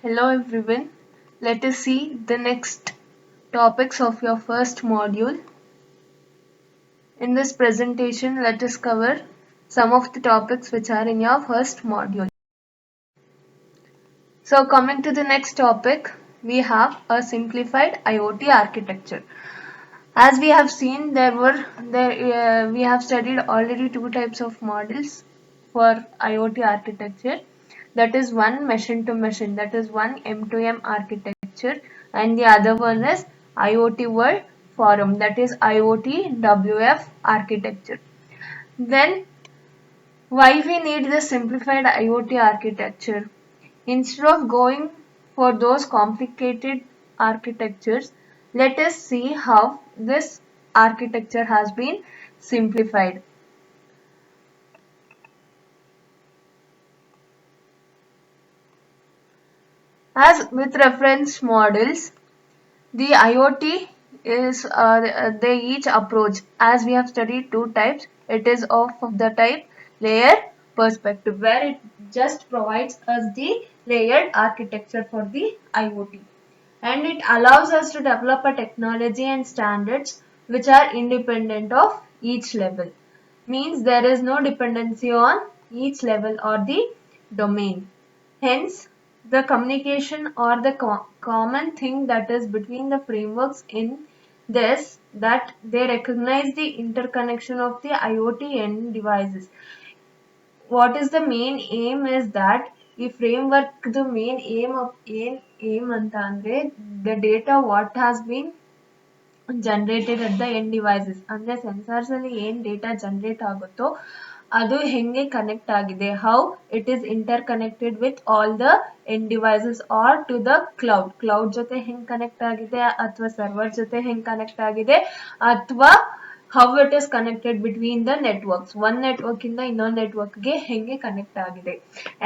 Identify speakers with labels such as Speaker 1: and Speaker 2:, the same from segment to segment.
Speaker 1: Hello everyone. Let us see the next topics of your first module. In this presentation, let us cover some of the topics which are in your first module. So coming to the next topic, we have a simplified IoT architecture. As we have seen, we have studied already two types of models for IoT architecture. That is one machine to machine, that is one M2M architecture, and the other one is IoT World Forum, that is IoT WF architecture. Then, why we need this simplified IoT architecture? Instead of going for those complicated architectures, let us see how this architecture has been simplified. As with reference models, the IoT is they each approach, as we have studied two types. It is of the type layer perspective, where it just provides us the layered architecture for the IoT, and it allows us to develop a technology and standards which are independent of each level. Means there is no dependency on each level or the domain. Hence, the communication or the common thing that is between the frameworks in this, that they recognize the interconnection of the IoT end devices. What is the main aim is that ಈ framework the main aim ಅಂತ ಅಂದ್ರೆ the data what has been generated at the end devices, ಅಂದ್ರೆ sensors ಅಲ್ಲಿ ಏನ್ data generate ಆಗುತ್ತೋ ಅದು ಹೆಂಗೆ connect ಆಗಿದೆ, how it is interconnected with all the end devices or to the cloud ಜೊತೆ ಹೆಂಗ್ connect ಆಗಿದೆ ಅಥವಾ server ಜೊತೆ ಹೆಂಗ್ connect ಆಗಿದೆ ಅಥವಾ how it is connected between the networks, one network ಇಂದ ಇನ್ನೊಂದು network ಗೆ ಹೆಂಗೆ connect ಆಗಿದೆ,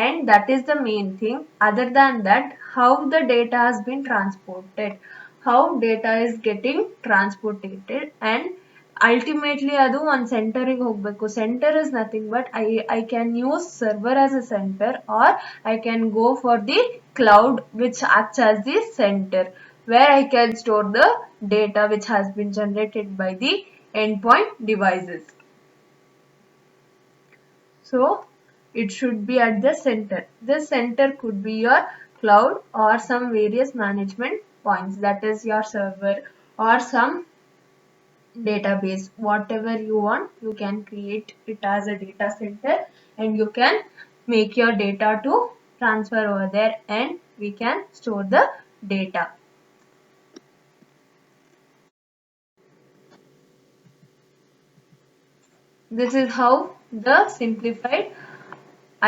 Speaker 1: and that is the main thing. Other than that, how the data has been transported, how data is getting transported, and ultimately ಅದು ಒಂದು ಸೆಂಟರಿಗೆ ಹೋಗಬೇಕು. Center is nothing but I can use server as a center, or I can go for the cloud which acts as the center, where I can store the data which has been generated by the endpoint devices. So it should be at the center. This center could be your cloud or some various management points, that is your server or some database. Whatever you want, you can create it as a data center, and you can make your data to transfer over there, and we can store the data. This is how the simplified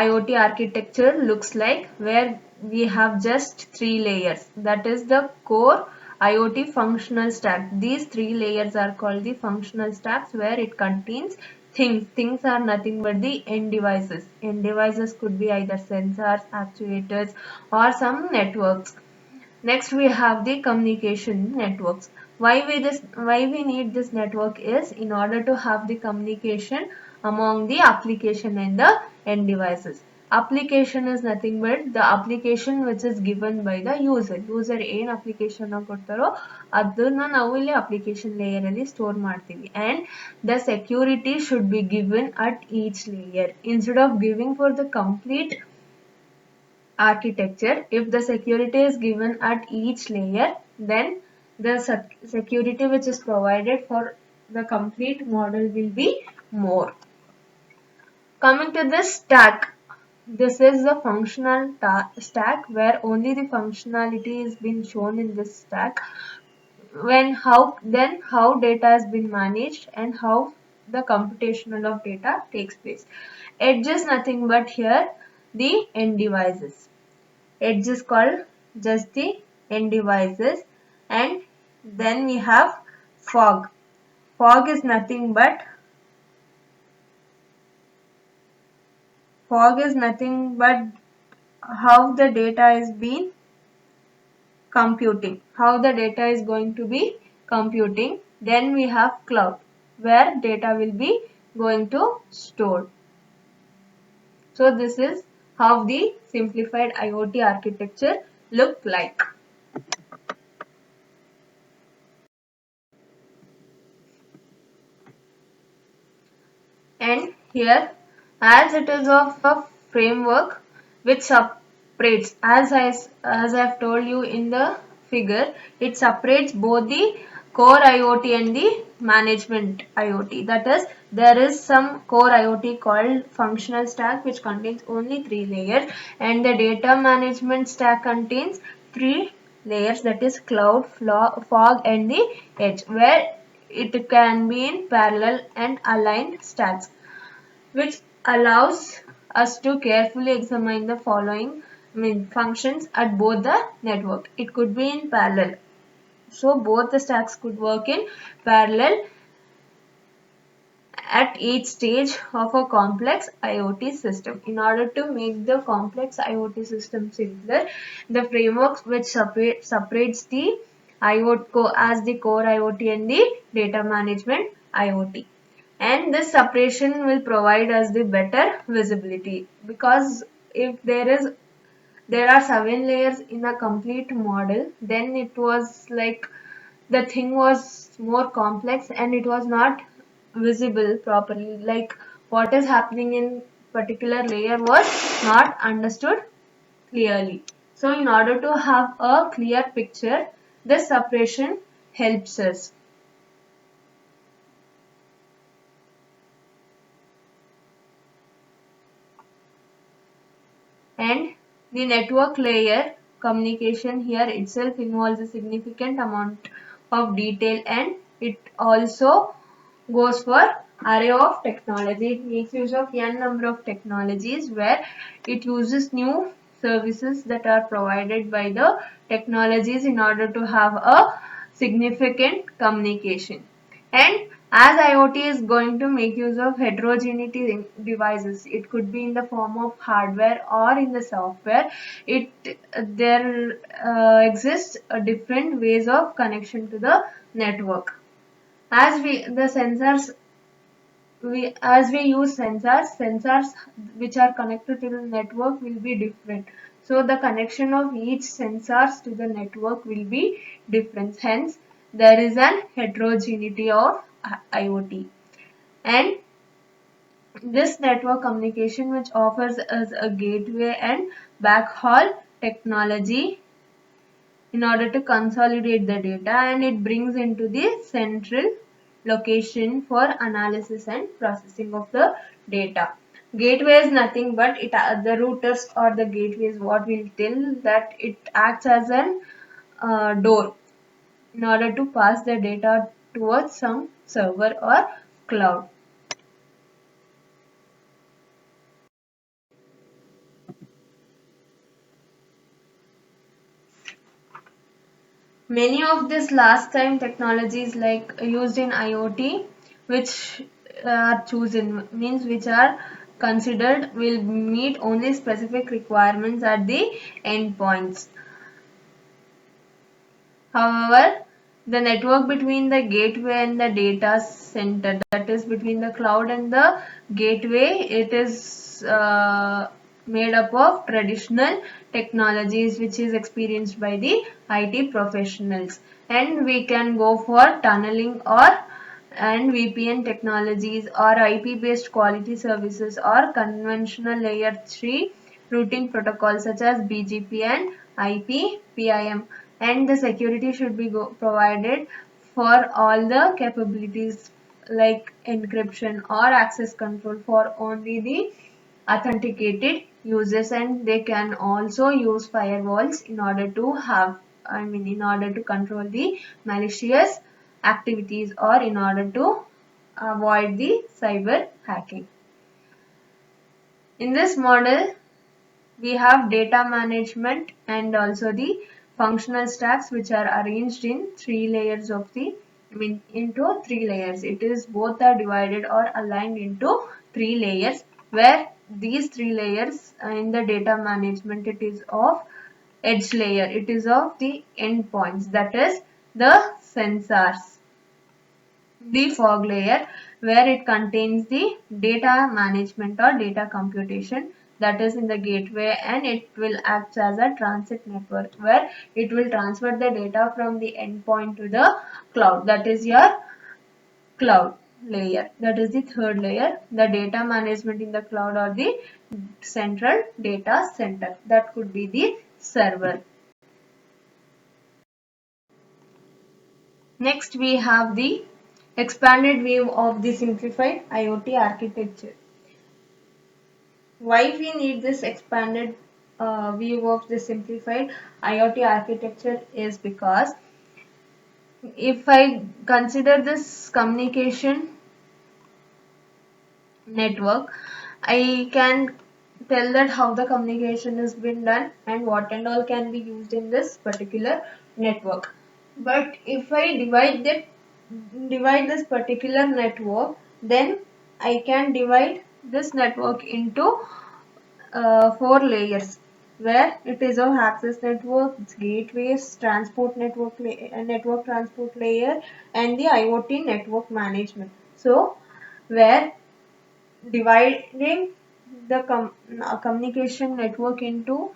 Speaker 1: IoT architecture looks like, where we have just three layers. That is the core IoT functional stack. These three layers are called the functional stacks, where it contains things. Things are nothing but the end devices. End devices could be either sensors, actuators, or some networks. Next, we have the communication networks. Why we need this network is in order to have the communication among the application and the end devices. Application is nothing but the application which is given by the user. User ಏನ್ application ಕೊಡ್ತಾರೋ ಅದನ್ನ ನಾವು ಇಲ್ಲಿ application layer ಅಲ್ಲಿ store ಮಾಡ್ತೀವಿ, and the security should be given at each layer. Instead of giving for the complete architecture, if the security is given at each layer, then the security which is provided for the complete model will be more. Coming to this stack, this is the functional stack, where only the functionality is being shown in this stack. How data has been managed and how the computational of data takes place. Edge is nothing but here the end devices. Edge is called just the end devices, and then we have fog. Fog is nothing but how the data is being computing, how the data is going to be computing. Then we have cloud, where data will be going to store. So this is how the simplified IoT architecture look like. And here, as it is of a framework which separates, as I have told you in the figure, it separates both the core IoT and the management IoT. That is, there is some core IoT called functional stack which contains only 3 layers, and the data management stack contains 3 layers, that is cloud, fog and the edge, where it can be in parallel and aligned stacks, which allows us to carefully examine the following functions at both the network. It could be in parallel. So both the stacks could work in parallel at each stage of a complex IoT system. In order to make the complex IoT system simpler, the framework which separates the IoT as the core IoT and the data management IoT. And this separation will provide us the better visibility, because if there are 7 layers in a complete model, then it was like the thing was more complex and it was not visible properly, like what is happening in particular layer was not understood clearly. So in order to have a clear picture, this separation helps us. And the network layer communication here itself involves a significant amount of detail, and it also goes for array of technology. It makes use of n number of technologies, where it uses new services that are provided by the technologies in order to have a significant communication. And as IoT is going to make use of heterogeneity in devices, it could be in the form of hardware or in the software. It there exists a different ways of connection to the network. As we use sensors which are connected to the network will be different. So the connection of each sensors to the network will be different. Hence, there is an heterogeneity of IoT. And this network communication, which offers us a gateway and backhaul technology in order to consolidate the data, and it brings into the central location for analysis and processing of the data. Gateway is nothing but the routers or the gateways what will tell that it acts as an door in order to pass the data towards some server or cloud. Many of these last time technologies like used in IoT, which are chosen, means which are considered, will meet only specific requirements at the endpoints. However, the network between the gateway and the data center, that is between the cloud and the gateway, it is made up of traditional technologies which is experienced by the IT professionals. And we can go for tunneling and VPN technologies, or IP based quality services, or conventional layer 3 routing protocols such as BGP and IP PIM. And the security should be provided for all the capabilities like encryption or access control for only the authenticated users, and they can also use firewalls in order to in order to control the malicious activities, or in order to avoid the cyber hacking. In this model, we have data management and also the functional stacks, which are arranged in 3 layers of into 3 layers. It is both are divided or aligned into 3 layers, where these 3 layers in the data management, it is of edge layer, it is of the endpoints, that is the sensors. The fog layer, where it contains the data management or data computation, that is in the gateway, and it will act as a transit network where it will transfer the data from the endpoint to the cloud. That is your cloud layer. That is the third layer. The data management in the cloud or the central data center. That could be the server. Next, we have the expanded view of the simplified IoT architecture. Why we need this expanded view of the simplified IoT architecture is because if I consider this communication network, I can tell that how the communication has been done and what and all can be used in this particular network. But if I divide this particular network, then I can divide this network into four layers, where it is of access network, gateways, transport network, network transport layer, and the IoT network management. So, where dividing the communication network into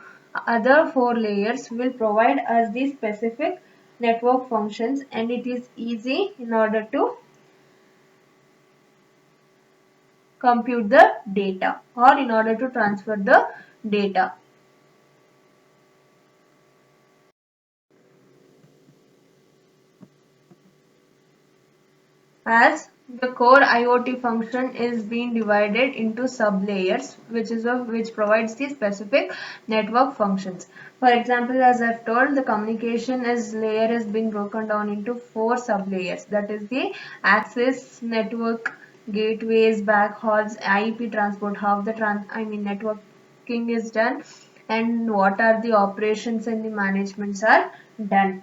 Speaker 1: other four layers will provide us the specific network functions, and it is easy in order to compute the data or in order to transfer the data. As the core IoT function is being divided into sub-layers, which provides the specific network functions. For example, as I've told, the communication is layer is being broken down into four sub-layers. That is the access network, gateways, backhauls, IP transport, how the networking is done, and what are the operations and the managements are done.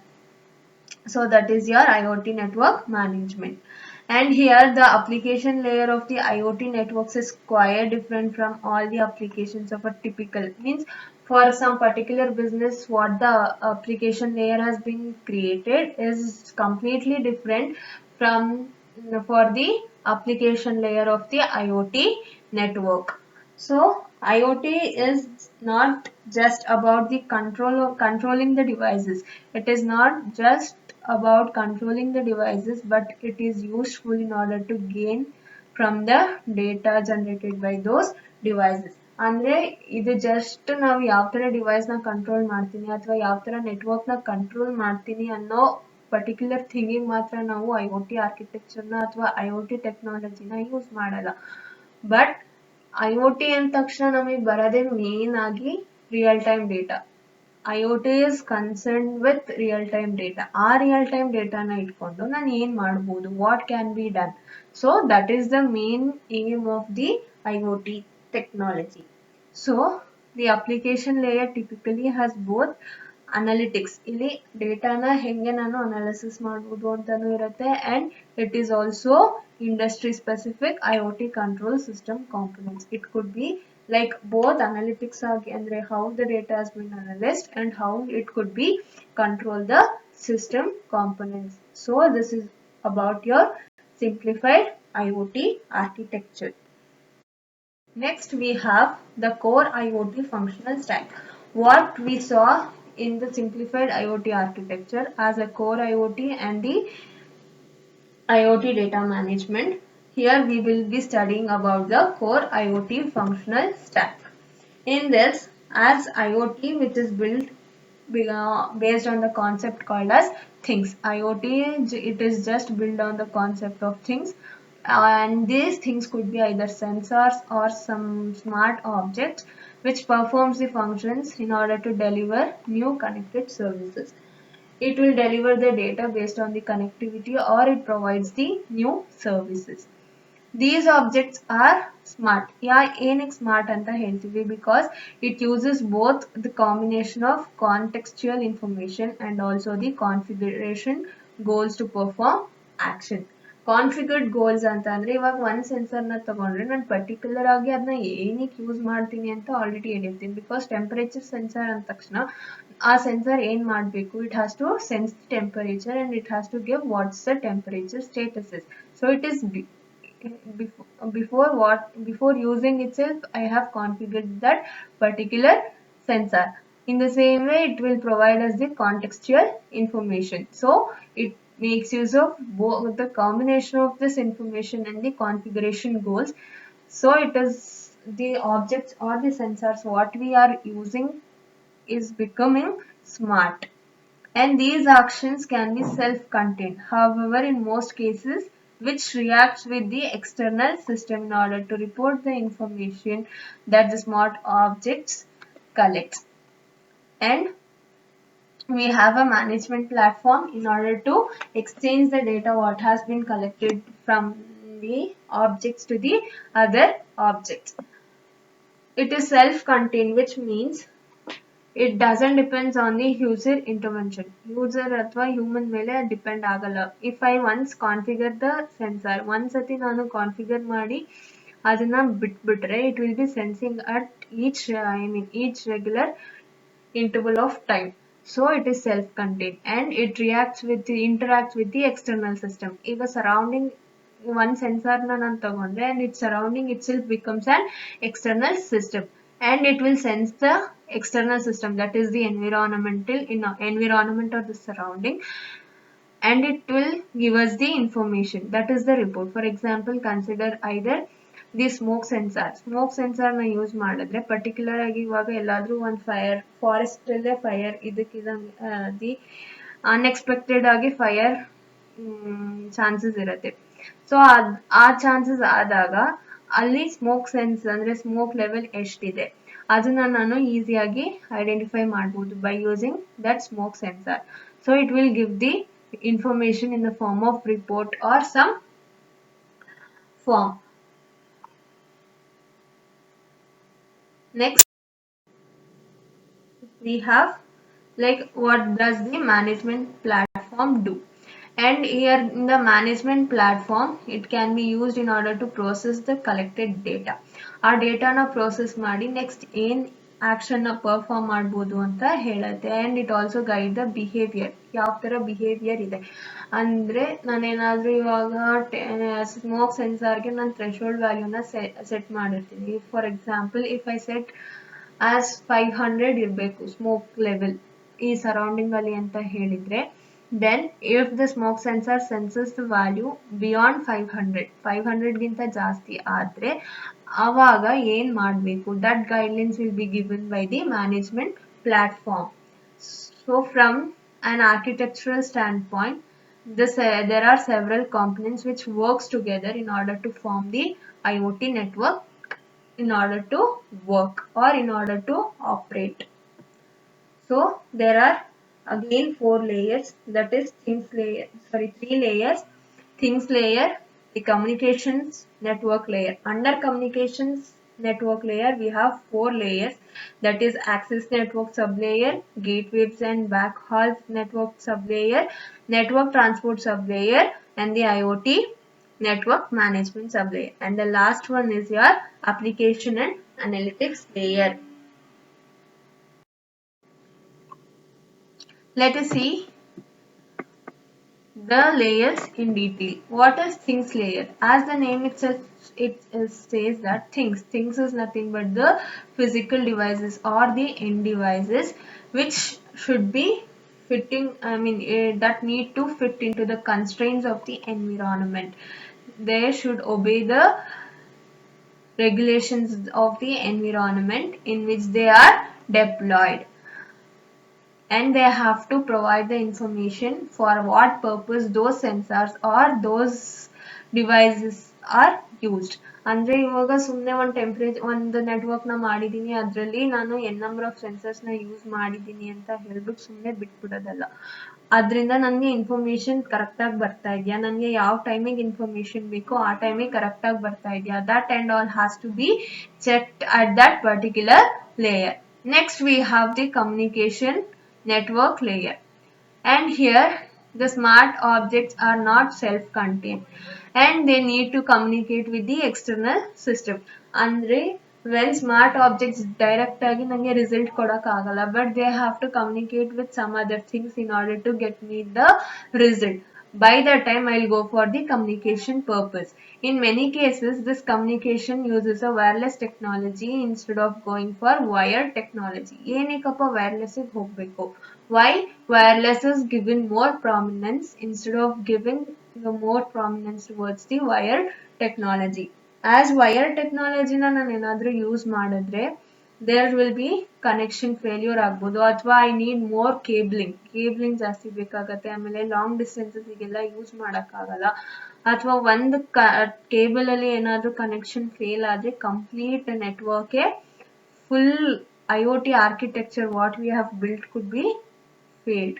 Speaker 1: So that is your IoT network management. And here the application layer of the IoT networks is quite different from all the applications of a typical, means for some particular business what the application layer has been created is completely different from for the application layer of the IoT network. So IoT is not just about the controlling the devices. It is not just about controlling the devices, but it is useful in order to gain from the data generated by those devices. ಅಂದ್ರೆ ಇದು just ನಾವು ಯಾವ ತರ device ನ control ಮಾಡ್ತೀನಿ ಅಥವಾ ಯಾವ ತರ ನೆಟ್ವರ್ಕ್ ನ ಕಂಟ್ರೋಲ್ ಮಾಡ್ತೀನಿ ಅನ್ನೋ ಪರ್ಟಿಕ್ಯುಲರ್ ಥಿಂಗಿಗೆ ಮಾತ್ರ ನಾವು IoT ಆರ್ಕಿಟೆಕ್ಚರ್ ನ ಅಥವಾ IoT ಟೆಕ್ನಾಲಜಿನ ಯೂಸ್ ಮಾಡಲ್ಲ. ಬಟ್ IoT ಅಂದ ತಕ್ಷಣ ನಮಗೆ ಬರೋದೇ ಮೇನ್ ಆಗಿ real time data. IoT is concerned with real time data. ಆ real time dataನ ಇಟ್ಕೊಂಡು ನಾನು ಏನ್ ಮಾಡ್ಬೋದು, what can be done. So that is the main aim of the IoT technology. So the application layer typically has both analytics, ಇಲ್ಲಿ ಡೇಟಾನ ಹೆಂಗೆ ನಾನು analysis ಮಾಡ್ಬೋದು ಅಂತಾನೂ ಇರುತ್ತೆ, and it is also industry specific IoT control system components. It could be like both analytics ಆಗಿ ಅಂದ್ರೆ how the data has been analyzed and how it could be control the system components. So this is about your simplified IoT architecture. Next we have the core IoT functional stack. What we saw in the simplified IoT architecture as a core IoT and the IoT data management. Here we will be studying about the core IoT functional stack. In this, as IoT, which is built based on the concept called as things. IoT, it is just built on the concept of things, and these things could be either sensors or some smart objects which performs the functions in order to deliver new connected services. It will deliver the data based on the connectivity, or it provides the new services. These objects are smart. ಏನಕ್ಕೆ smart ಅಂತ ಹೇಳ್ತೀವಿ because it uses both the combination of contextual information and also the configuration goals to perform action. Configured goals ಅಂತ ಅಂದ್ರೆ ಇವಾಗ ಒಂದು ಸೆನ್ಸರ್ನ ತಗೊಂಡ್ರೆ ನಾನು particular ಆಗಿ ಅದನ್ನ ಏನಕ್ಕೆ ಯೂಸ್ ಮಾಡ್ತೀನಿ ಅಂತ ಆಲ್ರೆಡಿ ಹೇಳಿರ್ತೀನಿ. ಬಿಕಾಸ್ ಟೆಂಪರೇಚರ್ ಸೆನ್ಸರ್ ಅಂದ ತಕ್ಷಣ ಆ ಸೆನ್ಸರ್ ಏನ್ ಮಾಡಬೇಕು, it has to sense the temperature and it has to give what's the temperature status is. So it is before using itself I have configured that particular sensor. In the same way, it will provide us the contextual information. So it makes use of both the combination of this information and the configuration goals. So it is the objects or the sensors what we are using is becoming smart. And these actions can be self-contained. However, in most cases, which reacts with the external system in order to report the information that the smart objects collect. And we have a management platform in order to exchange the data what has been collected from the objects to the other objects. It is self-contained, which means it doesn't depends on the user intervention. User ಅಥವಾ human ಮೇಲೆ depend ಆಗಲ್ಲ. If I once configure the sensor, ಒಂದ್ಸತಿ ನಾನು configure ಮಾಡಿ ಅದನ್ನ ಬಿಟ್ಬಿಟ್ರೆ it will be sensing at each regular interval of time. So it is self-contained and it interacts with the external system. ಈಗ surrounding one sensor ನಾನು ತಗೊಂಡ್ರೆ and its surrounding itself becomes an external system and it will sense the external system, that is the environment of the surrounding, and it will give us the information, that is the report. For example, consider either the smoke sensor na use ಮಾಡಿದ್ರೆ particular ಆಗಿ ಇವಾಗ ಎಲ್ಲಾದ್ರೂ ಒಂದು forest ಅಲ್ಲೇ fire the unexpected ಆಗಿ fire chances ಇರುತ್ತೆ. So ಆ chances ಆದಾಗ ಅಲ್ಲಿ ಸ್ಮೋಕ್ ಸೆನ್ಸ್ ಅಂದ್ರೆ ಸ್ಮೋಕ್ ಲೆವೆಲ್ ಎಷ್ಟಿದೆ ಅದನ್ನ ನಾನು ಈಸಿಯಾಗಿ ಐಡೆಂಟಿಫೈ ಮಾಡಬಹುದು by using that smoke sensor. So it will give the information in the form of report or some form. Next we have like what does the management platform do, and here in the management platform it can be used in order to process the collected data. Our data na process ಮಾಡಿ next ಏನ್ action ನ perform ಮಾಡಬಹುದು ಅಂತ ಹೇಳುತ್ತೆ. And it also guide the behaviour, ಯಾವ ತರ behaviour ಇದೆ ಅಂದ್ರೆ ನಾನೇನಾದ್ರೂ ಇವಾಗ ಸ್ಮೋಕ್ ಸೆನ್ಸಾರ್ಗೆ ನಾನು ಥ್ರೆಶೋಲ್ಡ್ ವ್ಯಾಲ್ಯೂನ ಸೆಟ್ ಮಾಡಿರ್ತೀನಿ. For example if I set as 500 ಇರಬೇಕು ಸ್ಮೋಕ್ ಲೆವೆಲ್ ಈ ಸರೌಂಡಿಂಗ್ ಅಲ್ಲಿ ಅಂತ ಹೇಳಿದ್ರೆ, then if the smoke sensor senses the value beyond 500 ಗಿಂತ ಜಾಸ್ತಿ ಆದ್ರೆ ಆವಾಗ ಏನ್ ಮಾಡಬೇಕು, that guidelines will be given by the management platform. So from an architectural standpoint, there are several components which works together in order to form the IoT network in order to work or in order to operate. So there are again 4 layers, that is three layers: things layer, the communications network layer. Under communications network layer we have 4 layers, that is access network sublayer, gateways and backhaul network sublayer, network transport sublayer, and the IoT network management sublayer. And the last one is your application and analytics layer. Let us see the layers in detail. What is things layer? As the name itself says that things is nothing but the physical devices or the end devices which should be fitting, that need to fit into the constraints of the environment. They should obey the regulations of the environment in which they are deployed, and they have to provide the information for what purpose those sensors or those devices are used. ಅಂದ್ರೆ ಇವಾಗ ಸುಮ್ಮನೆ ಒಂದು network ನ ಮಾಡಿದೀನಿ, ಅದರಲ್ಲಿ ನಾನು n number of sensors ನ use ಮಾಡಿದೀನಿ ಅಂತ ಹೇಳ್ಬಿಟ್ಟು ಸುಮ್ಮನೆ ಬಿಟ್ಬಿಡೋದಲ್ಲ. ಅದರಿಂದ ನನಗೆ ಇನ್ಫಾರ್ಮೇಶನ್ ಕರೆಕ್ಟ್ ಆಗಿ ಬರ್ತಾ ಇದೆಯಾ, ನನಗೆ ಯಾವ ಟೈಮಿಗೆ ಇನ್ಫಾರ್ಮೇಶನ್ ಬೇಕೋ ಆ ಟೈಮಿಗೆ ಕರೆಕ್ಟ್ ಆಗಿ ಬರ್ತಾ ಇದೆಯಾ, that and all has to be checked at that particular layer. Next we have the communication network layer, and here the smart objects are not self-contained and they need to communicate with the external system. Andre when smart objects direct agi nange result kodak agala, but they have to communicate with some other things in order to get me the result. By that time I'll go for the communication purpose. In many cases, this communication uses a wireless technology instead of going for wired technology. ಏನಕ್ಕಪ್ಪ wireless ಗೆ ಹೋಗ್ಬೇಕು? Why wireless is given more prominence instead of giving the more prominence towards the wired technology? As wired technology na ನಾನು ಏನಾದ್ರೂ use ಮಾಡಿದ್ರೆ there will be connection failure ಆಗ್ಬೋದು, ಅಥವಾ I need more cabling ಜಾಸ್ತಿ ಬೇಕಾಗತ್ತೆ. ಆಮೇಲೆ ಲಾಂಗ್ ಡಿಸ್ಟೆನ್ಸಸ್ಗೆಲ್ಲ ಯೂಸ್ ಮಾಡೋಕ್ಕಾಗಲ್ಲ. ಅಥವಾ ಒಂದು ಕೇಬಲ್ ಅಲ್ಲಿ ಏನಾದರೂ ಕನೆಕ್ಷನ್ ಫೇಲ್ ಆದರೆ ಕಂಪ್ಲೀಟ್ ನೆಟ್ವರ್ಕ್ಗೆ full IoT architecture what we have built could be failed.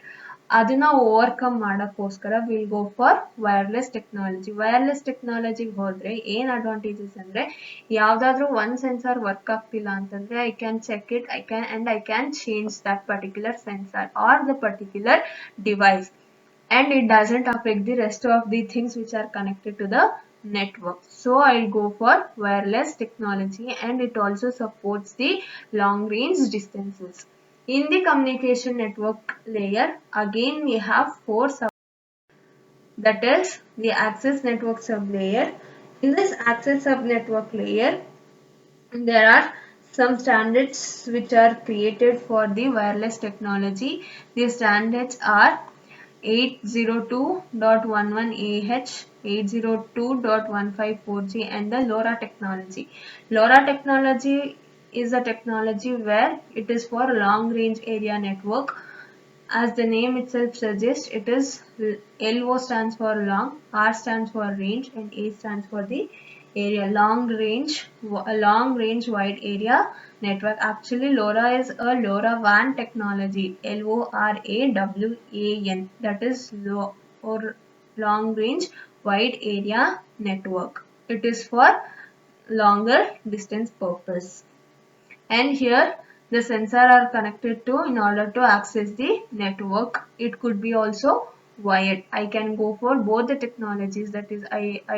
Speaker 1: ಅದನ್ನ ಓವರ್ಕಮ್ ಮಾಡೋಕ್ಕೋಸ್ಕರ will go for wireless technology. Wireless ಟೆಕ್ನಾಲಜಿಗೆ ಹೋದ್ರೆ ಏನ್ ಅಡ್ವಾಂಟೇಜಸ್ ಅಂದ್ರೆ, ಯಾವ್ದಾದ್ರು ಒಂದ್ ಸೆನ್ಸಾರ್ ವರ್ಕ್ ಆಗ್ತಿಲ್ಲ ಅಂತಂದ್ರೆ I can check it, I can change that particular sensor or the particular device, and it doesn't affect the rest of the things which are connected to the network. So I'll go for wireless technology, and it also supports the long range distances. In the communication network layer, again we have four that is the access network sublayer. In this access subnetwork layer, there are some standards which are created for the wireless technology. The standards are 802.11ah, 802.154g, and the LoRa technology. LoRa technology is a technology where it is for long range area network. As the name itself suggests, it is LO stands for long, R stands for range, and A stands for the area. Long range wide area network. Actually, LoRa is a LoRaWAN technology. LoRaWAN. That is long range wide area network. It is for longer distance purpose. And here the sensor are connected to in order to access the network. It could be also wired. I can go for both the technologies, that is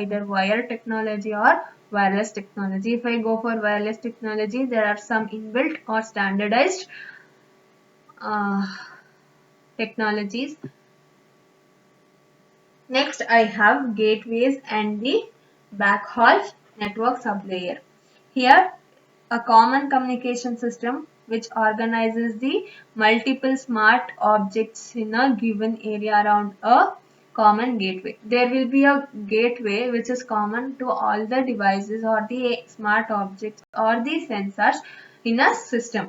Speaker 1: either wired technology or wireless technology. If I go for wireless technology, there are some inbuilt or standardized technologies. Next I have gateways and the backhaul network sublayer. Here a common communication system which organizes the multiple smart objects in a given area around a common gateway. There will be a gateway which is common to all the devices or the smart objects or the sensors in a system.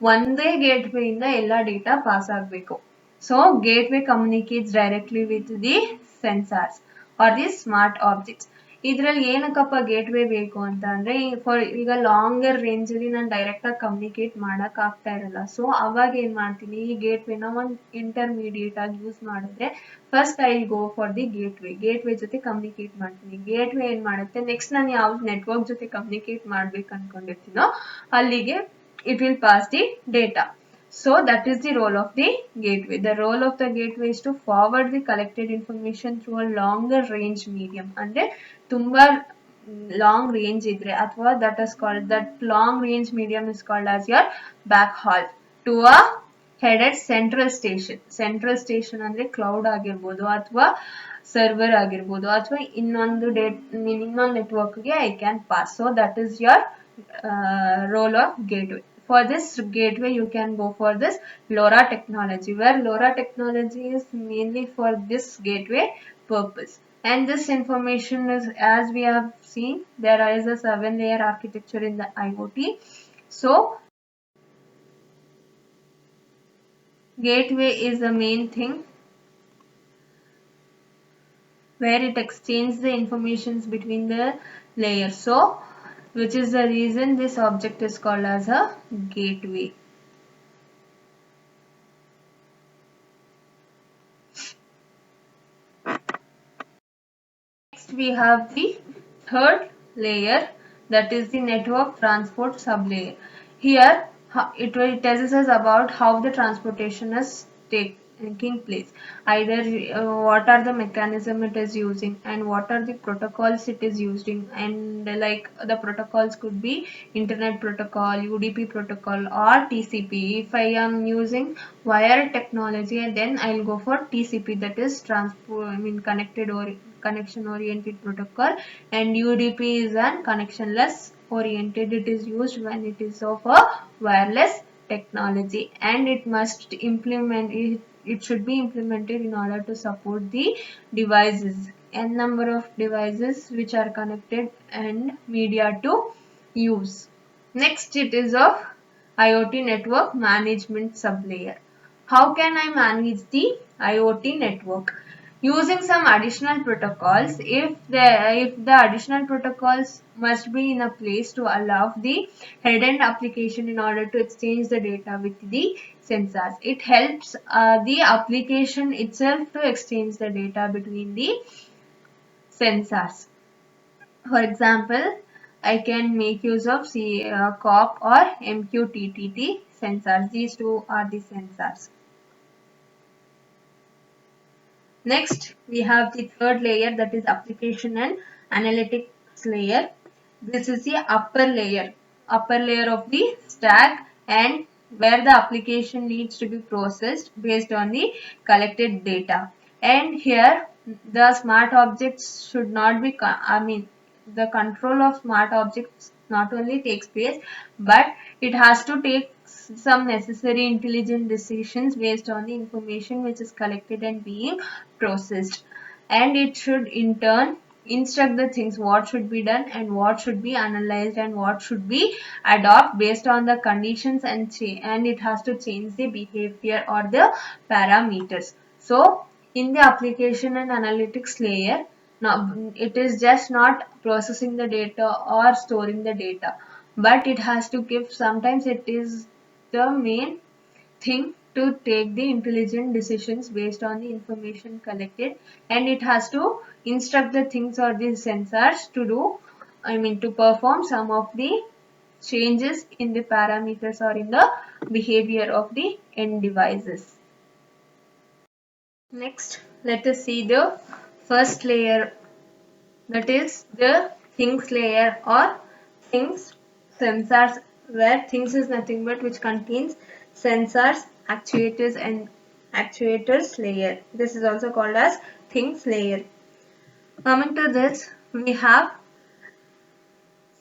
Speaker 1: ಒಂದೇ gateway ಇಂದ ಎಲ್ಲ data pass ಆಗಬೇಕು. So gateway communicates directly with the sensors or the smart objects. ಇದರಲ್ಲಿ ಏನಕ್ಕಪ್ಪ gateway ಬೇಕು ಅಂತ ಅಂದ್ರೆ, ಈಗ ಲಾಂಗರ್ ರೇಂಜ್ ಅಲ್ಲಿ ನಾನು ಡೈರೆಕ್ಟ್ ಆಗಿ ಕಮ್ಯುನಿಕೇಟ್ ಮಾಡಕ್ ಆಗ್ತಾ ಇರಲ್ಲ. ಸೊ ಅವಾಗ ಏನ್ ಮಾಡ್ತೀನಿ, ಈ ಗೇಟ್ವೇನ ಒಂದು ಇಂಟರ್ಮೀಡಿಯೇಟ್ ಆಗಿ ಯೂಸ್ ಮಾಡಿದ್ರೆ first I go for the gateway ಜೊತೆ ಕಮ್ಯುನಿಕೇಟ್ ಮಾಡ್ತೀನಿ. ಗೇಟ್ವೇ ಏನ್ ಮಾಡುತ್ತೆ, ನೆಕ್ಸ್ಟ್ ನಾನು ಯಾವ ನೆಟ್ವರ್ಕ್ ಜೊತೆ ಕಮ್ಯುನಿಕೇಟ್ ಮಾಡ್ಬೇಕು ಅನ್ಕೊಂಡಿರ್ತೀನೋ ಅಲ್ಲಿಗೆ it will pass the data. So that is the role of the gateway. The role of the gateway is to forward the collected information through a longer range medium. ಅಂದ್ರೆ ತುಂಬಾ long range ಇದ್ರೆ ಅಥವಾ that long range medium is called as your backhaul to a headed central station ಅಂದ್ರೆ cloud ಆಗಿರ್ಬೋದು ಅಥವಾ server ಆಗಿರ್ಬೋದು ಅಥವಾ ಇನ್ನೊಂದು ನೆಟ್ವರ್ಕ್ಗೆ I can pass. So that is your role of gateway. For this gateway you can go for this LoRa technology, where LoRa technology is mainly for this gateway purpose. And this information is, as we have seen, there is a 7-layer architecture in the IoT. So gateway is the main thing where it exchanges the informations between the layers. So which is the reason this object is called as a gateway. Next we have the third layer, that is the network transport sublayer. Here it tells us about how the transportation is taking place. Either what are the mechanism it is using and what are the protocols it is using, and like the protocols could be internet protocol, UDP protocol or TCP. If I am using wire technology, and then I'll go for TCP, that is transport, I mean connected or connection oriented protocol, and UDP is an connectionless oriented. It is used when it is of a wireless technology, and it should be implemented in order to support the devices, n number of devices which are connected and media to use. Next, it is of IoT network management sublayer. How can I manage the IoT network? Using some additional protocols. If the additional protocols must be in a place to allow the head-end application in order to exchange the data with the sensors. It helps the application itself to exchange the data between the sensors. For example, I can make use of COP or MQTT sensors. These two are the sensors. Next, we have the third layer, that is application and analytics layer. This is the upper layer of the stack, and where the application needs to be processed based on the collected data. And here, the smart objects should not be, the control of smart objects not only takes place, but it has to take some necessary intelligent decisions based on the information which is collected and being processed. And it should in turn instruct the things what should be done and what should be analyzed and what should be adopt based on the conditions, and it has to change the behavior or the parameters. So in the application and analytics layer, now it is just not processing the data or storing the data, but it has to give, sometimes it is the main thing to take the intelligent decisions based on the information collected, and it has to instruct the things or the sensors to do, to perform some of the changes in the parameters or in the behavior of the end devices. Next, let us see the first layer, that is the things layer or things sensors, where things is nothing but which contains sensors, actuators and actuators layer. This is also called as things layer. Coming to this, we have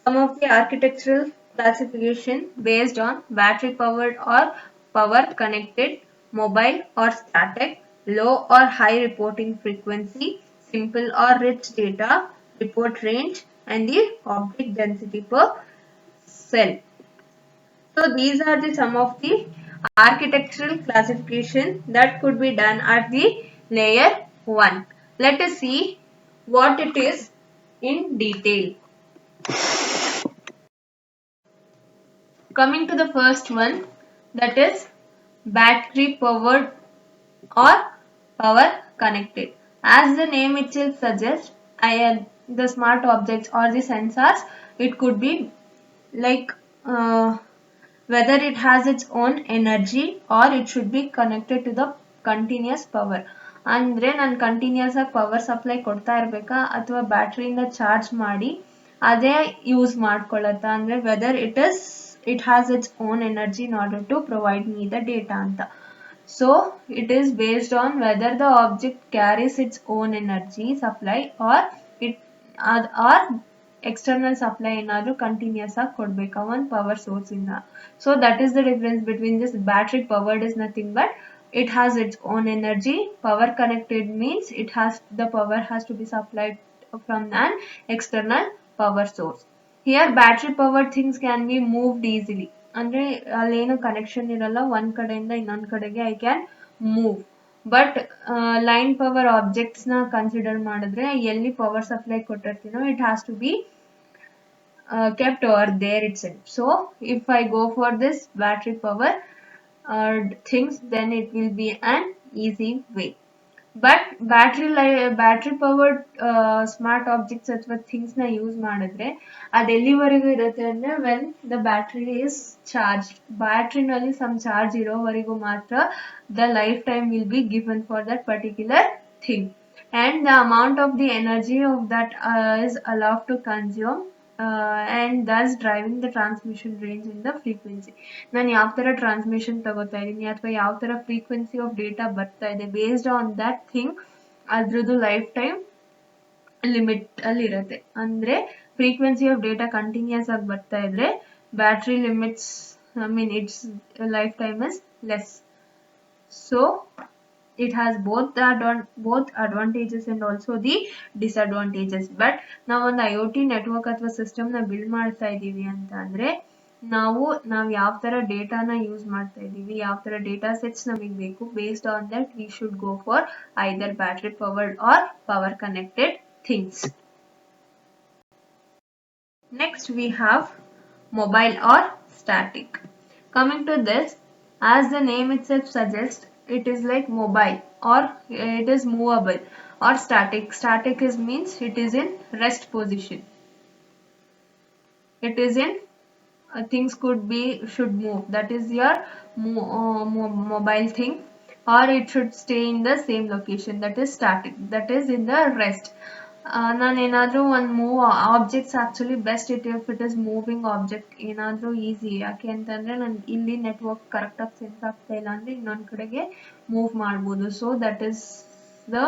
Speaker 1: some of the architectural classification based on battery powered or power connected, mobile or static, low or high reporting frequency, simple or rich data, report range, and the object density per cell. So these are the some of the architectural classification that could be done at the layer 1. Let us see what it is in detail. Coming to the first one, that is battery powered or power connected. As the name itself suggests, the smart objects or the sensors, it could be like whether it has its own energy or it should be connected to the continuous power. ಅಂದರೆ ನಾನು continuous ಆಗಿ power supply ಕೊಡ್ತಾ ಇರಬೇಕಾ ಅಥವಾ ಬ್ಯಾಟ್ರಿಯಿಂದ charge ಮಾಡಿ ಅದೇ use ಮಾಡ್ಕೊಳ್ಳುತ್ತಾ, ಅಂದರೆ weather it has its own energy in order to provide me the data ಅಂತ. So it is based on whether the object carries its own energy supply or it or external supply ಏನಾದರೂ continuous ಆಗಿ ಕೊಡಬೇಕಾ ಒಂದು power source ಇಂದ. So that is the difference between this. Battery powered is nothing but it has its own energy. Power connected means the power has to be supplied from an external power source. Here battery powered things can be moved easily. ಅಂದರೆ ಅಲ್ಲೇನು connection ಇರಲ್ಲ, ಒಂದ್ ಕಡೆಯಿಂದ ಇನ್ನೊಂದ್ ಕಡೆಗೆ I can move. But line power objects ನ consider ಮಾಡಿದ್ರೆ ಎಲ್ಲಿ ಪವರ್ ಸಪ್ಲೈ ಕೊಟ್ಟಿರ್ತೀನೋ it has to be kept over there itself. So if I go for this battery power things, then it will be an easy way. But battery powered smart objects ಅಥವಾ things ನ use ಮಾಡಿದ್ರೆ ಅದು ಎಲ್ಲಿವರೆಗೂ ಇರುತ್ತೆ ಅಂದ್ರೆ when the battery is charge, ಬ್ಯಾಟ್ರಿನಲ್ಲಿ some charge ಇರೋವರೆಗೂ ಮಾತ್ರ the life time will be given for that particular thing, and the amount of the energy of that is allowed to consume, and thus driving the transmission range in the frequency. ನಾನು ಯಾವ ಥರ transmission ತಗೋತಾ ಇದ್ದೀನಿ ಅಥವಾ ಯಾವ ಥರ frequency of data ಬರ್ತಾ ಇದೆ ಬೇಸ್ಡ್ ಆನ್ ದಟ್ ಥಿಂಗ್ ಅದ್ರದ್ದು ಲೈಫ್ ಟೈಮ್ ಲಿಮಿಟ್ ಅಲ್ಲಿ ಇರುತ್ತೆ. ಅಂದ್ರೆ ಫ್ರೀಕ್ವೆನ್ಸಿ ಆಫ್ ಡೇಟಾ ಕಂಟಿನ್ಯೂಸ್ ಆಗಿ ಬರ್ತಾ ಇದ್ರೆ battery limits it's life time is less. So it has both advantages and also the disadvantages. But ನಾವು ಒಂದು IoT ನೆಟ್ವರ್ಕ್ ಅಥವಾ ಸಿಸ್ಟಮ್ ನ ಬಿಲ್ಡ್ ಮಾಡ್ತಾ ಇದೀವಿ ಅಂತ ಅಂದ್ರೆ ನಾವು ಯಾವ ತರ ಡೇಟಾನ ಯೂಸ್ ಮಾಡ್ತಾ ಇದೀವಿ, ಯಾವ ತರ ಡೇಟಾ ಸೆಟ್ಸ್ ನಮಗೆ ಬೇಕು, based on that we should go for either battery powered or power connected things. Next we have mobile or static. Coming to this, as the name itself suggests, it is like mobile or it is movable, or static. Static means it is in rest position. It is in things should move. That is your mobile thing, or it should stay in the same location. That is static. That is in the rest. ನಾನು ಏನಾದರೂ ಒಂದು move objects actually best if it is moving object ಏನಾದರೂ easy. ಯಾಕೆ ಅಂತಂದ್ರೆ ನಾನು ಇಲ್ಲಿ network ಕರೆಕ್ಟಾಗಿ sense ಆಗ್ತಾ ಇಲ್ಲ ಅಂದ್ರೆ ಇನ್ನೊಂದು ಕಡೆಗೆ ಮೂವ್ ಮಾಡ್ಬೋದು. So that is the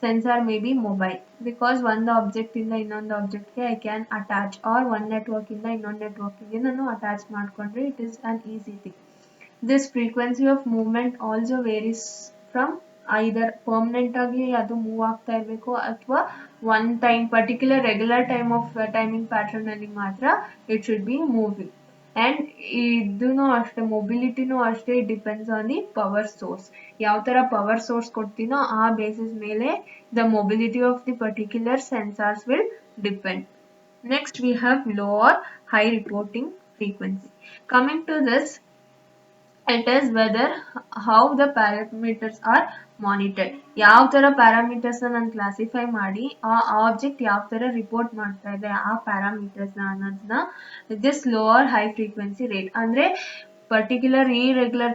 Speaker 1: sensor may be mobile, because ಒಂದು ಆಬ್ಜೆಕ್ಟ್ ಇಂದ ಇನ್ನೊಂದು ಆಬ್ಜೆಕ್ಟ್ಗೆ ಐ ಕ್ಯಾನ್ ಅಟ್ಯಾಚ್, ಆರ್ ಒಂದು ನೆಟ್ವರ್ಕ್ ಇಂದ ಇನ್ನೊಂದು ನೆಟ್ವರ್ಕ್ಗೆ ನಾನು ಅಟ್ಯಾಚ್ ಮಾಡ್ಕೊಂಡ್ರೆ it is an easy thing. This frequency of movement also varies from either permanent ಆಗಿ ಅದು ಮೂವ್ ಆಗ್ತಾ ಇರಬೇಕು ಅಥವಾ one time particular regular timing pattern ಅಲ್ಲಿ ಮಾತ್ರ it should be moving. And ಇದೂ ಅಷ್ಟೇ, ಮೊಬಿಲಿಟಿನೂ ಅಷ್ಟೇ, it depends on the power source. ಯಾವ ತರ ಪವರ್ ಸೋರ್ಸ್ ಕೊಡ್ತೀನೋ ಆ ಬೇಸಿಸ್ ಮೇಲೆ the mobility of the particular sensors will depend. Next we have low or high reporting frequency. Coming to this, it is whether how the parameters are monitored. ಯಾವ ತರ parameters ನಾನು classify ಮಾಡಿ ಆ object ಯಾವ ತರ report ಮಾಡ್ತಾ ಇದೆ ಆ ಪ್ಯಾರಾಮೀಟರ್ಸ್ ಅನ್ನೋದನ್ನ this lower high frequency rate. ಅಂದ್ರೆ ಪರ್ಟಿಕ್ಯುಲರ್ ರೆಗ್ಯುಲರ್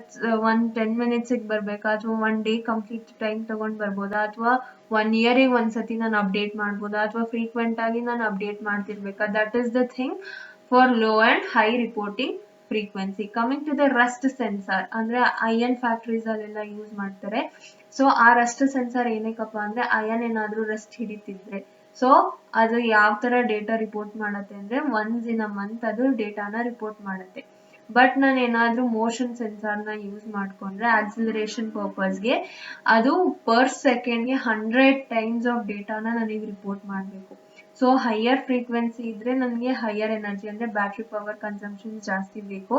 Speaker 1: 10 minutes ಬರ್ಬೇಕಾ ಅಥವಾ 1 day ಕಂಪ್ಲೀಟ್ ಟೈಮ್ ತಗೊಂಡ್ ಬರ್ಬೋದಾ ಅಥವಾ 1 year ಒಂದ್ಸತಿ ನಾನು ಅಪ್ಡೇಟ್ ಮಾಡ್ಬೋದಾ ಅಥವಾ ಫ್ರೀಕ್ವೆಂಟ್ ಆಗಿ ನಾನು ಅಪ್ಡೇಟ್ ಮಾಡ್ತಿರ್ಬೇಕಾ. That is the thing for low and high reporting frequency. Coming to the rust sensor, ಅಂದ್ರೆ ಅಯನ್ ಫ್ಯಾಕ್ಟ್ರೀಸ್ ಅಲ್ಲೆಲ್ಲ ಯೂಸ್ ಮಾಡ್ತಾರೆ. ಸೊ ಆ ರಸ್ಟ್ ಸೆನ್ಸಾರ್ ಏನಕ್ಕಪ್ಪ ಅಂದ್ರೆ ಅಯನ್ ಏನಾದ್ರೂ ರಸ್ಟ್ ಹಿಡಿತಿದ್ರೆ ಸೊ ಅದು ಯಾವ ತರ ಡೇಟಾ ರಿಪೋರ್ಟ್ ಮಾಡತ್ತೆ ಅಂದ್ರೆ ಒನ್ಸ್ ಇನ್ ಅ ಮಂತ್ ಅದು ಡೇಟಾನ ರಿಪೋರ್ಟ್ ಮಾಡುತ್ತೆ. ಬಟ್ ನಾನು ಏನಾದ್ರೂ ಮೋಷನ್ ಸೆನ್ಸಾರ್ನ ಯೂಸ್ ಮಾಡ್ಕೊಂಡ್ರೆ ಆಕ್ಸಿಲರೇಷನ್ ಪರ್ಪಸ್ಗೆ ಅದು ಪರ್ ಸೆಕೆಂಡ್ಗೆ 100 times ಆಫ್ ಡೇಟಾನ ನನಗೆ ರಿಪೋರ್ಟ್ ಮಾಡಬೇಕು. ಸೊ ಹೈಯರ್ ಫ್ರೀಕ್ವೆನ್ಸಿ ಇದ್ರೆ ನನಗೆ ಹೈಯರ್ ಎನರ್ಜಿ ಅಂದ್ರೆ ಬ್ಯಾಟ್ರಿ ಪವರ್ ಕನ್ಸಂಪ್ಷನ್ ಜಾಸ್ತಿ ಬೇಕು,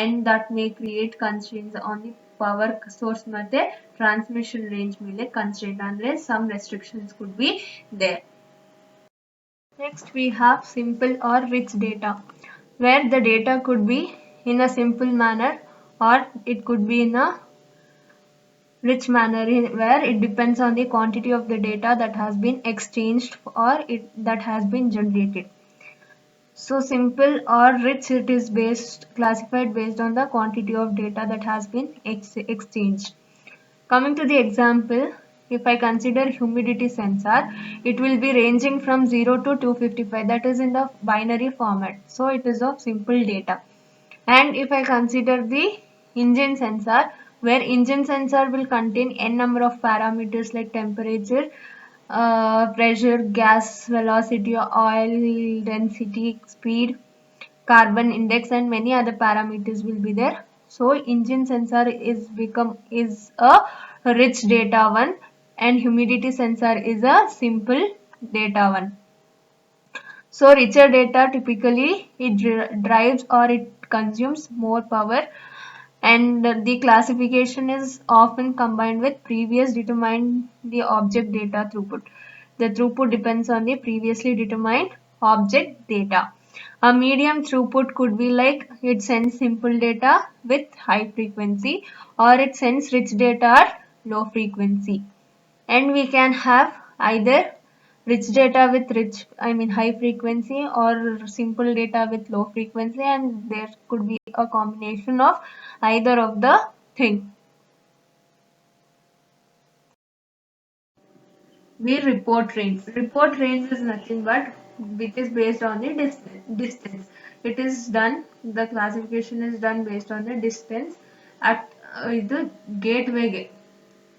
Speaker 1: and that may create constraints on the power source ಮತ್ತೆ ಟ್ರಾನ್ಸ್ಮಿಷನ್ ರೇಂಜ್ ಮೇಲೆ ಕನ್ಸ್ಟ್ರೇಂಟ್, ಅಂದ್ರೆ some restrictions could be there. Next we have simple or rich data, where the data could be in a simple manner or it could be in a rich manner, where it depends on the quantity of the data that has been exchanged or that has been generated. So simple or rich, it is classified based on the quantity of data that has been exchanged. Coming to the example, if I consider humidity sensor, it will be ranging from 0 to 255, that is in the binary format. So it is of simple data. And if I consider the engine sensor, where engine sensor will contain n number of parameters like temperature, pressure, gas velocity, oil density, speed, carbon index, and many other parameters will be there. So engine sensor is a rich data one, and humidity sensor is a simple data one. So richer data typically it drives or it consumes more power, and the classification is often combined with previous determined the object data throughput. The throughput depends on the previously determined object data. A medium throughput could be like it sends simple data with high frequency, or it sends rich data at low frequency. and we can have either rich data with high frequency, or simple data with low frequency, and there could be a combination of either of the thing. We report range. Report range is nothing but which is based on the distance. It is done, the classification is done based on the distance at the gateway.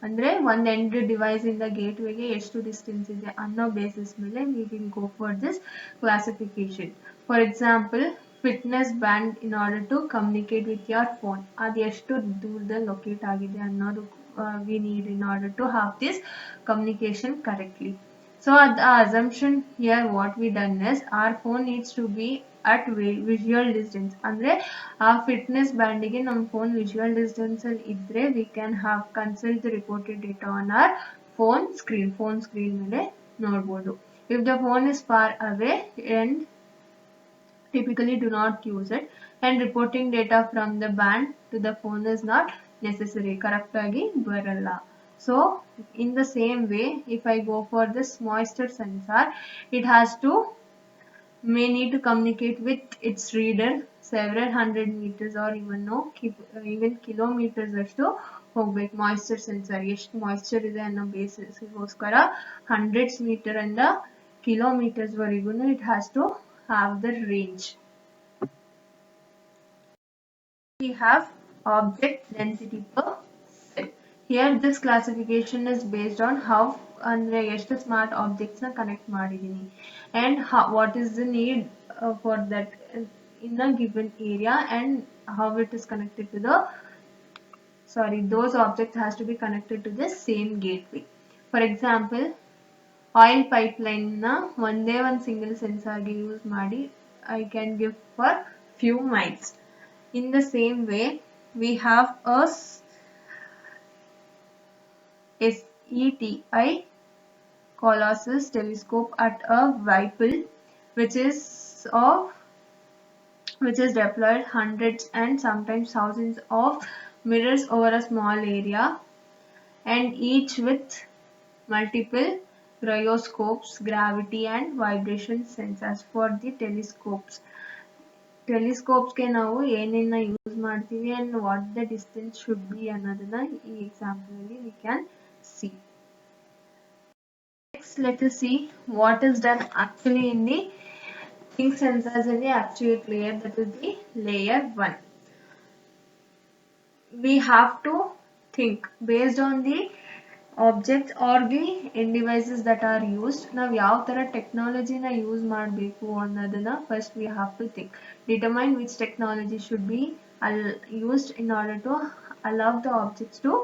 Speaker 1: ಅಂದರೆ ಒಂದು end device ಇಂದ ಗೇಟ್ವೇಗೆ ಎಷ್ಟು distance ಇದೆ ಅನ್ನೋ basis ಮೇಲೆ we will go for this classification. For example, fitness band in order to communicate with your phone, ಅದು ಎಷ್ಟು ದೂರದಲ್ಲಿ ಲೊಕೇಟ್ ಆಗಿದೆ ಅನ್ನೋದು we need in order to have this communication correctly. So the assumption here what we done is our phone needs to be at visual distance. ಅಂದ್ರೆ ಆ fitness ಬ್ಯಾಂಡಿಗೆ ನಮ್ಮ phone visual distance ಅಲ್ಲಿ ಇದ್ರೆ we can have consult the reported data on our phone screen ಮೇಲೆ ನೋಡಬಹುದು. If the phone is far away and typically do not use it, and reporting data from the band to the phone is not necessary, correct agi baralla. So in the same way, if I go for this moisture sensor, it has to may need to communicate with its reader several hundred meters or even no even kilometers ಅಷ್ಟು ಹೋಗ್ಬೇಕು. Moisture sensor ಎಷ್ಟು moisture ಇದೆ ಅನ್ನೋ ಬೇಸಿಸ್ಗೋಸ್ಕರ hundreds meter and kilometers ವರೆಗೂ it has to have the range. We have object density per cell. Here this classification is based on how ಅಂದ್ರೆ ಎಷ್ಟು smart objects ನ connect ಮಾಡಿದೀನಿ and what is the need for that in a given area, and how it is connected to the those objects has to be connected to the same gateway. For example, oil pipeline ನ ಒಂದೇ ಒಂದು single ಸೆನ್ಸಾರ್ಗೆ use ಮಾಡಿ I can give for few miles. In the same way, we have a SETI Colossus telescope at a Whipple, which is deployed hundreds and sometimes thousands of mirrors over a small area, and each with multiple gyroscopes, gravity and vibration sensors. For the ಟೆಲಿಸ್ಕೋಪ್ಸ್ಗೆ ನಾವು ಏನೇನ use ಮಾಡ್ತೀವಿ and what the distance should be ಅನ್ನೋದನ್ನ ಈ example ಅಲ್ಲಿ we can see. Next, let us see what is done actually in the think sensors in the actuate layer, that is the layer 1. We have to think based on the objects or the end devices that are used. ನಾವು ಯಾವ ತರ ಟೆಕ್ನಾಲಜಿನ use ಮಾಡಬೇಕು ಅನ್ನೋದನ್ನ first we have to think. Determine which technology should be used in order to allow the objects to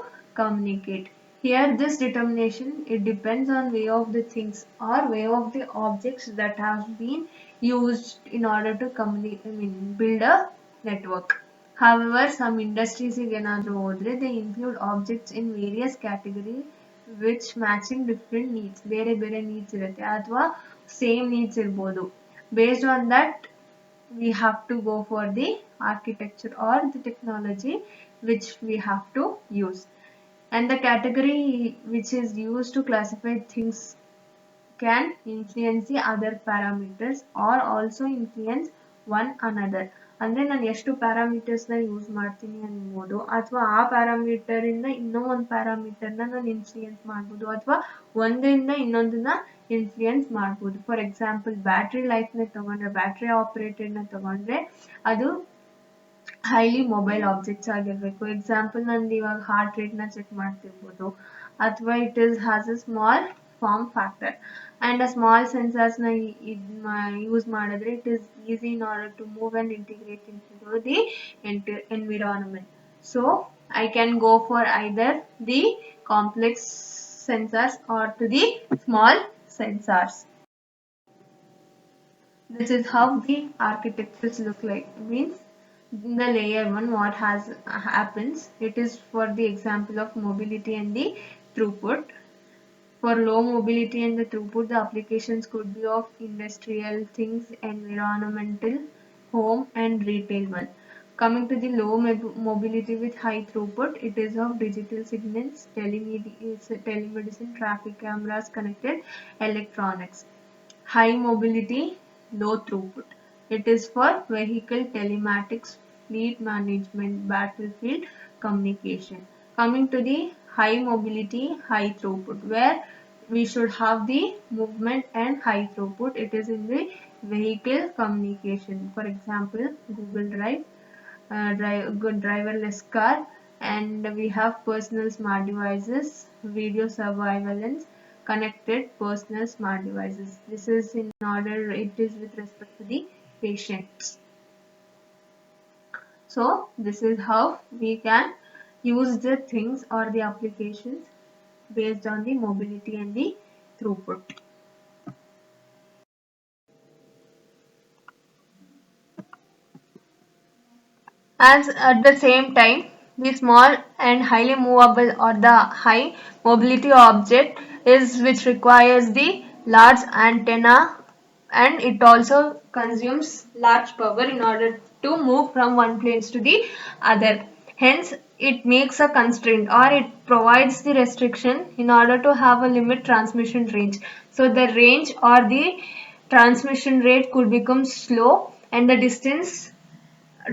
Speaker 1: communicate. Here this determination, it depends on way of the things or way of the objects that have been used in order to build a network. However, some industries ಏನಾದರೂ ಹೋದ್ರೆ they include objects in various categories which matching different needs. ಬೇರೆ ಬೇರೆ needs ಇರುತ್ತೆ ಅಥವಾ same needs ಇರ್ಬೋದು. Based on that, we have to go for the architecture or the technology which we have to use. And the category which is used to classify things can influence the other parameters or also influence one another. ಅಂದ್ರೆ ನಾನು ಎಷ್ಟು parameters ನ use ಮಾಡ್ತೀನಿ ಅನ್ಬೋದು, ಅಥವಾ ಆ parameter ಇಂದ ಇನ್ನೂ ಒಂದು ಪ್ಯಾರಾಮೀಟರ್ ನಾನು ಇನ್ಫ್ಲೂಯೆನ್ಸ್ ಮಾಡ್ಬೋದು, ಅಥವಾ ಒಂದರಿಂದ ಇನ್ನೊಂದನ್ನ ಇನ್ಫ್ಲೂಯೆನ್ಸ್ ಮಾಡ್ಬೋದು. ಫಾರ್ ಎಕ್ಸಾಂಪಲ್, ಬ್ಯಾಟ್ರಿ ಲೈಫ್ ನ ತಗೊಂಡ್ರೆ, ಬ್ಯಾಟ್ರಿ ಆಪರೇಟೆಡ್ ನ ತಗೊಂಡ್ರೆ ಅದು ಹೈಲಿ ಮೊಬೈಲ್ ಆಬ್ಜೆಕ್ಟ್ಸ್ ಆಗಿರ್ಬೇಕು. ಎಕ್ಸಾಂಪಲ್, ನಂದು ಇವಾಗ ಹಾರ್ಟ್ ರೇಟ್ ನ ಚೆಕ್ ಮಾಡ್ತಿರ್ಬೋದು, ಅಥವಾ it is has a small form factor, and a small sensors na use ಮಾಡಿದ್ರೆ it is easy in order to move and integrate into the environment. So I can go for either the complex sensors or to the small sensors. This is how the architectures look like. Means in the layer 1 what happens, it is for the example of mobility and the throughput. For low mobility and the throughput, the applications could be of industrial things, environmental, home and retail one. Coming to the low mobility with high throughput, it is of digital signals, telemedicine, traffic cameras, connected electronics. High mobility, low throughput. It is for vehicle telematics, fleet management, battlefield communication. Coming to the high mobility, high throughput, where we should have the movement and high throughput. It is in the vehicle communication. For example, Google Drive, good driverless car, and we have personal smart devices, video surveillance, connected personal smart devices. This is in order, it is with respect to the patients. So this is how we can use the things or the applications based on the mobility and the throughput. As at the same time, the small and highly movable or the high mobility object is which requires the large antenna, and it also consumes large power in order to move from one place to the other. Hence, it makes a constraint or it provides the restriction in order to have a limit transmission range. So the range or the transmission rate could become slow, and the distance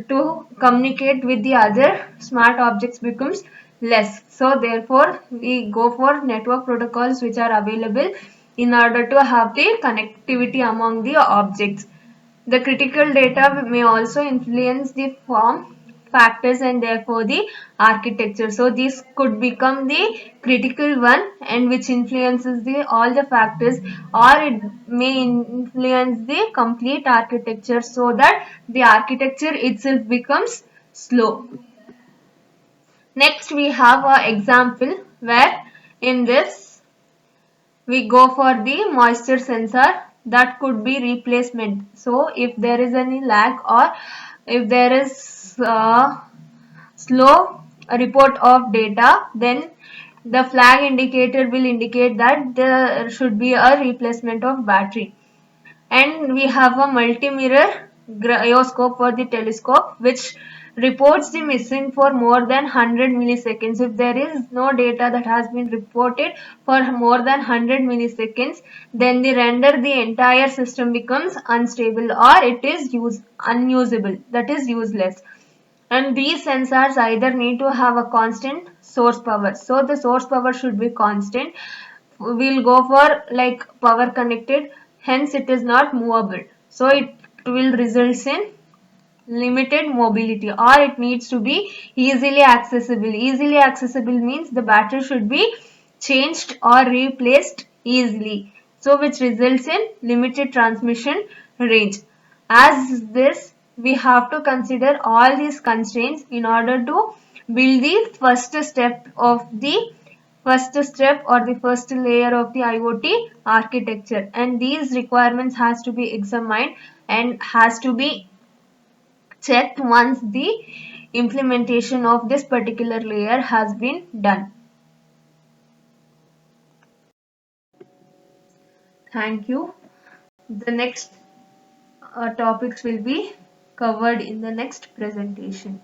Speaker 1: to communicate with the other smart objects becomes less. So therefore we go for network protocols which are available in order to have the connectivity among the objects. The critical data may also influence the form factors and therefore the architecture. So this could become the critical one, and which influences the all the factors, or it may influence the complete architecture, so that the architecture itself becomes slow. Next we have an example where in this we go for the moisture sensor, that could be replacement. So if there is any lag or if there is slow report of data, then the flag indicator will indicate that there should be a replacement of battery. And we have a multi-mirror gyroscope for the telescope, which reports the missing for more than 100 milliseconds. If there is no data that has been reported for more than 100 milliseconds, then the render the entire system becomes unstable, or it is unusable, that is useless. And these sensors either need to have a constant source power, so the source power should be constant. We'll go for like power connected, hence it is not movable, so it will result in limited mobility, or it needs to be easily accessible. Easily accessible means the battery should be changed or replaced easily, so which results in limited transmission range. As this, we have to consider all these constraints in order to build the first step or the first layer of the IoT architecture, and these requirements has to be examined and has to be checked once the implementation of this particular layer has been done. Thank you. The next topics will be covered in the next presentation.